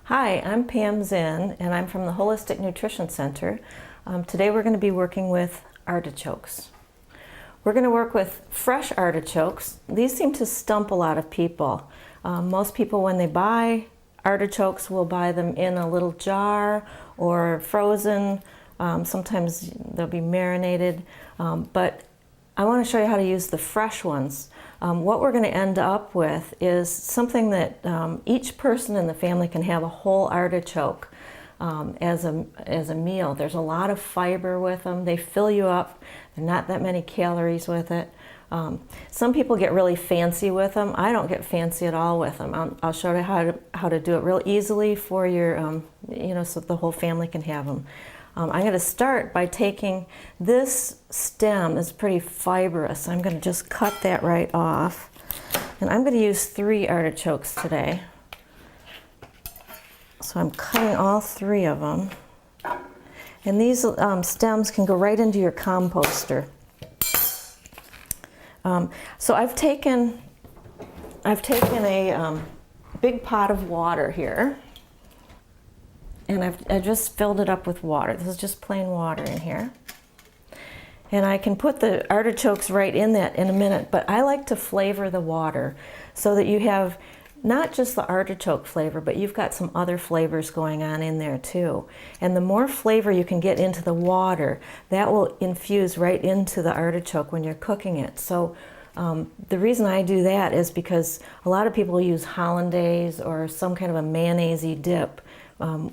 Hi, I'm Pam Zinn, and I'm from the Holistic Nutrition Center. Today we're going to be working with artichokes. We're going to work with fresh artichokes. These seem to stump a lot of people. Most people, when they buy artichokes, will buy them in a little jar or frozen. Sometimes they'll be marinated, but I want to show you how to use the fresh ones. What we're going to end up with is something that each person in the family can have a whole artichoke as a meal. There's a lot of fiber with them. They fill you up. There are not that many calories with it. Some people get really fancy with them. I don't get fancy at all with them. I'll show you how to do it real easily for your, so the whole family can have them. I'm going to start by taking this stem. It's pretty fibrous. I'm going to just cut that right off. And I'm going to use 3 artichokes today. So I'm cutting all 3 of them. And these stems can go right into your composter. So I've taken a big pot of water here. And I've just filled it up with water. This is just plain water in here. And I can put the artichokes right in that in a minute, but I like to flavor the water so that you have not just the artichoke flavor, but you've got some other flavors going on in there too. And the more flavor you can get into the water, that will infuse right into the artichoke when you're cooking it. So the reason I do that is because a lot of people use hollandaise or some kind of a mayonnaise-y dip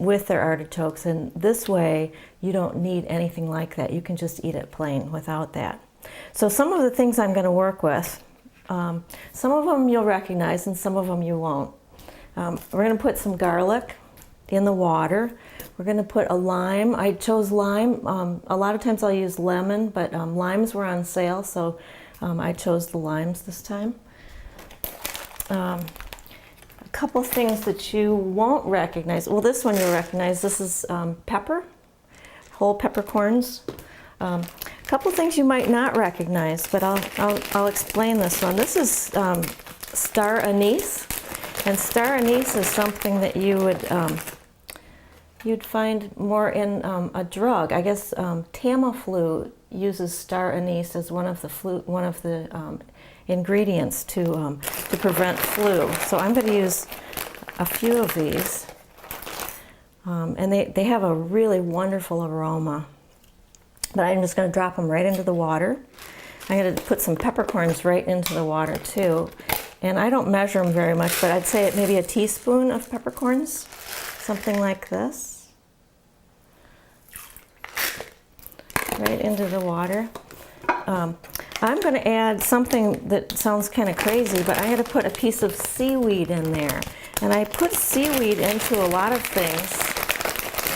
with their artichokes, and this way you don't need anything like that. You can just eat it plain without that. So some of the things I'm going to work with, some of them you'll recognize and some of them you won't. We're going to put some garlic in the water. We're going to put a lime. I chose lime. A lot of times I'll use lemon, but limes were on sale, so I chose the limes this time. A couple things that you won't recognize. Well, this one you'll recognize. This is pepper, whole peppercorns. A couple things you might not recognize, but I'll explain this one. This is star anise, and star anise is something that you'd find more in a drug. I guess Tamiflu uses star anise as one of the ingredients to prevent flu. So I'm going to use a few of these, and they have a really wonderful aroma. But I'm just going to drop them right into the water. I'm going to put some peppercorns right into the water too, and I don't measure them very much, but I'd say maybe a teaspoon of peppercorns, something like this, right into the water. I'm going to add something that sounds kind of crazy, but I'm going to put a piece of seaweed in there. And I put seaweed into a lot of things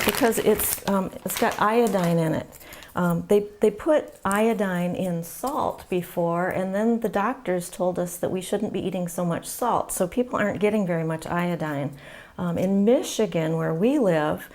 because it's got iodine in it. They put iodine in salt before, and then the doctors told us that we shouldn't be eating so much salt. So people aren't getting very much iodine. In Michigan, where we live,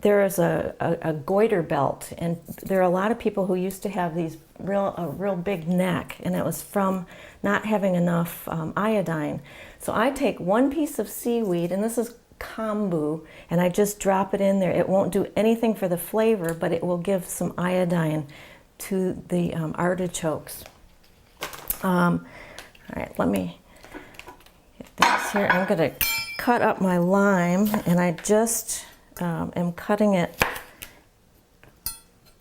there is a goiter belt, and there are a lot of people who used to have a real big neck, and it was from not having enough iodine. So I take 1 piece of seaweed, and this is kombu, and I just drop it in there. It won't do anything for the flavor, but it will give some iodine to the artichokes. All right, let me get this here. I'm going to cut up my lime, and I just am cutting it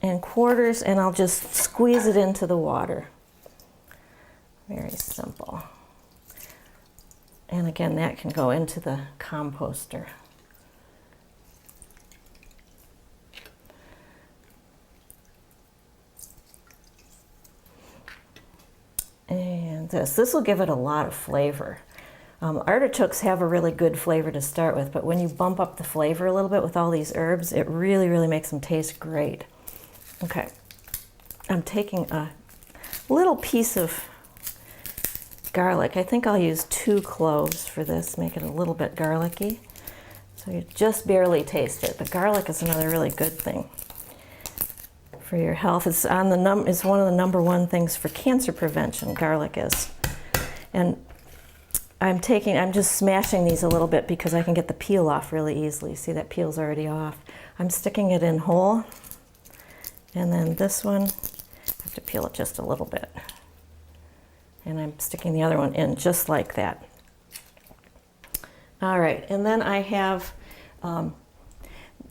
in quarters, and I'll just squeeze it into the water. Very simple. And again, that can go into the composter. And this will give it a lot of flavor. Artichokes have a really good flavor to start with, but when you bump up the flavor a little bit with all these herbs, it really, really makes them taste great. Okay, I'm taking a little piece of garlic. I think I'll use 2 cloves for this, make it a little bit garlicky. So you just barely taste it, but garlic is another really good thing for your health. It's one of the #1 things for cancer prevention, garlic is. And I'm just smashing these a little bit because I can get the peel off really easily. See, that peel's already off. I'm sticking it in whole. And then this one, I have to peel it just a little bit. And I'm sticking the other one in just like that. All right, and then I have,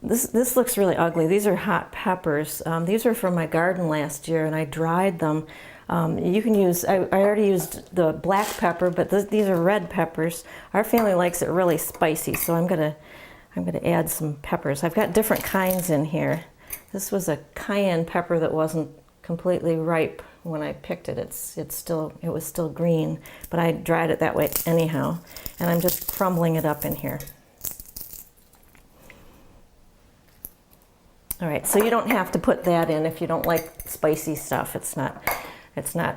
this looks really ugly. These are hot peppers. These are from my garden last year, and I dried them. You can use, I already used the black pepper, but these are red peppers. Our family likes it really spicy, so I'm gonna add some peppers. I've got different kinds in here. This was a cayenne pepper that wasn't completely ripe when I picked it. It was still green, but I dried it that way anyhow. And I'm just crumbling it up in here. All right, so you don't have to put that in if you don't like spicy stuff. It's not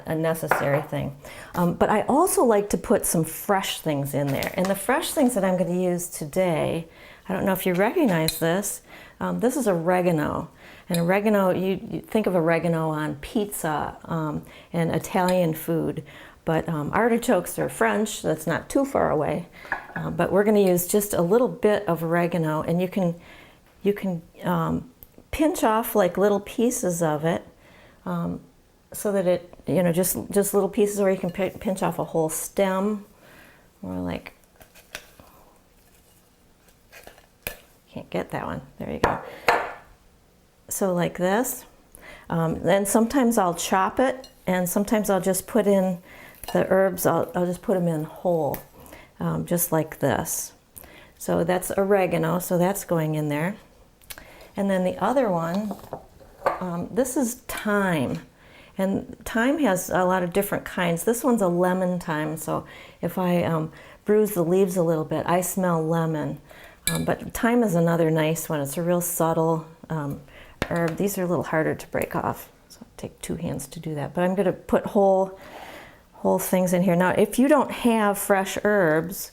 a necessary thing. But I also like to put some fresh things in there. And the fresh things that I'm going to use today, I don't know if you recognize this. This is oregano. And oregano, you think of oregano on pizza and Italian food. But artichokes are French, that's not too far away. But we're going to use just a little bit of oregano, and you can pinch off like little pieces of it, so that it, just little pieces, or you can pinch off a whole stem, or like, can't get that one. There you go. So like this. Then sometimes I'll chop it, and sometimes I'll just put in the herbs, I'll just put them in whole, just like this. So that's oregano, so that's going in there. And then the other one, this is thyme. And thyme has a lot of different kinds. This one's a lemon thyme, so if I bruise the leaves a little bit, I smell lemon. But thyme is another nice one. It's a real subtle herb. These are a little harder to break off, so it'll take 2 hands to do that. But I'm going to put whole things in here. Now, if you don't have fresh herbs,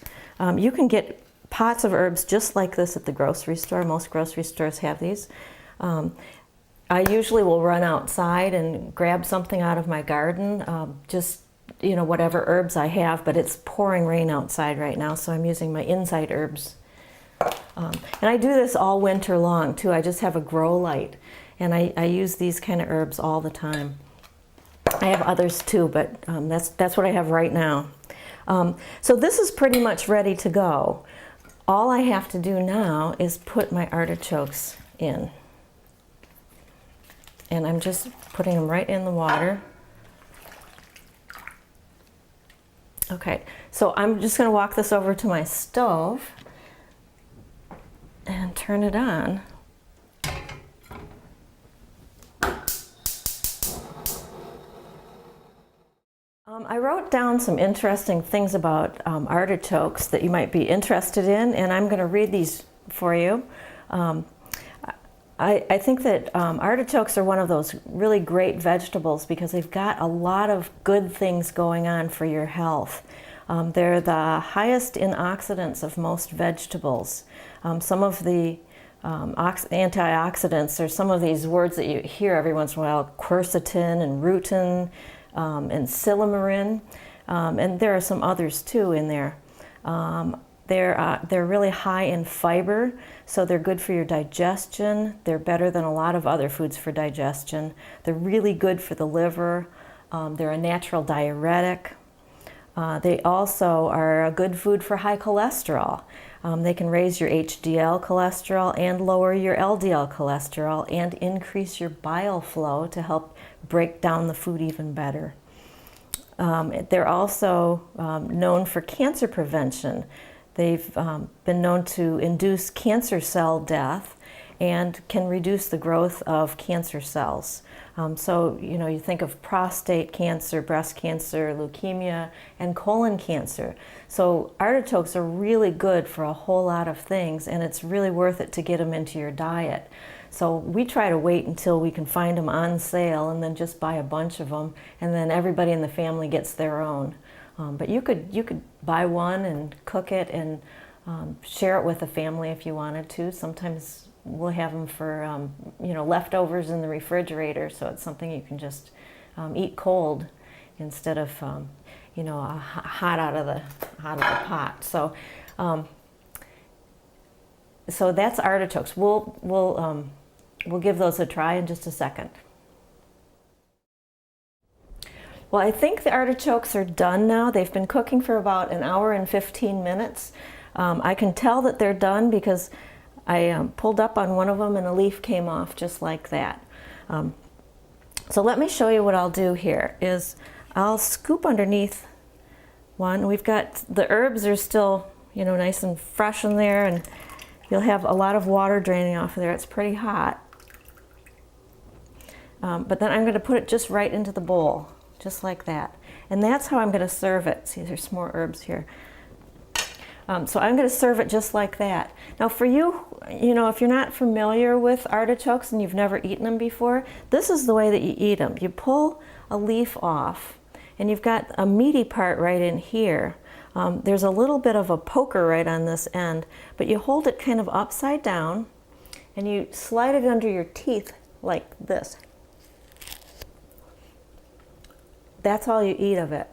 you can get pots of herbs just like this at the grocery store. Most grocery stores have these. I usually will run outside and grab something out of my garden, just whatever herbs I have, but it's pouring rain outside right now, so I'm using my inside herbs. And I do this all winter long too. I just have a grow light, and I use these kind of herbs all the time. I have others too, but that's what I have right now. So this is pretty much ready to go. All I have to do now is put my artichokes in. And I'm just putting them right in the water. Okay, so I'm just going to walk this over to my stove and turn it on. I wrote down some interesting things about artichokes that you might be interested in, and I'm going to read these for you. I think that artichokes are one of those really great vegetables because they've got a lot of good things going on for your health. They're the highest in oxidants of most vegetables. Some of the antioxidants are some of these words that you hear every once in a while: quercetin and rutin and silymarin, and there are some others too in there. They're really high in fiber, so they're good for your digestion. They're better than a lot of other foods for digestion. They're really good for the liver. They're a natural diuretic. They also are a good food for high cholesterol. They can raise your HDL cholesterol and lower your LDL cholesterol and increase your bile flow to help break down the food even better. They're also known for cancer prevention. They've been known to induce cancer cell death and can reduce the growth of cancer cells. So, you think of prostate cancer, breast cancer, leukemia, and colon cancer. So artichokes are really good for a whole lot of things, and it's really worth it to get them into your diet. So we try to wait until we can find them on sale and then just buy a bunch of them, and then everybody in the family gets their own. But you could buy one and cook it and share it with the family if you wanted to. Sometimes we'll have them for leftovers in the refrigerator, so it's something you can just eat cold instead of you know, hot out of the pot. So, so that's artichokes. We'll give those a try in just a second. Well, I think the artichokes are done now. They've been cooking for about an hour and 15 minutes. I can tell that they're done because I pulled up on one of them and a leaf came off just like that. So let me show you what I'll do here is I'll scoop underneath one. We've got the herbs are still, you know, nice and fresh in there, and you'll have a lot of water draining off of there. It's pretty hot. But then I'm going to put it just right into the bowl, just like that. And that's how I'm going to serve it. See, there's some more herbs here. So I'm going to serve it just like that. Now for you, you know, if you're not familiar with artichokes and you've never eaten them before, this is the way that you eat them. You pull a leaf off and you've got a meaty part right in here. There's a little bit of a poker right on this end, but you hold it kind of upside down and you slide it under your teeth like this. That's all you eat of it.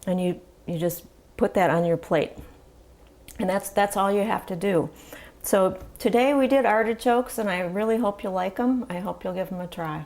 And you just put that on your plate. And that's all you have to do. So today we did artichokes, and I really hope you like them. I hope you'll give them a try.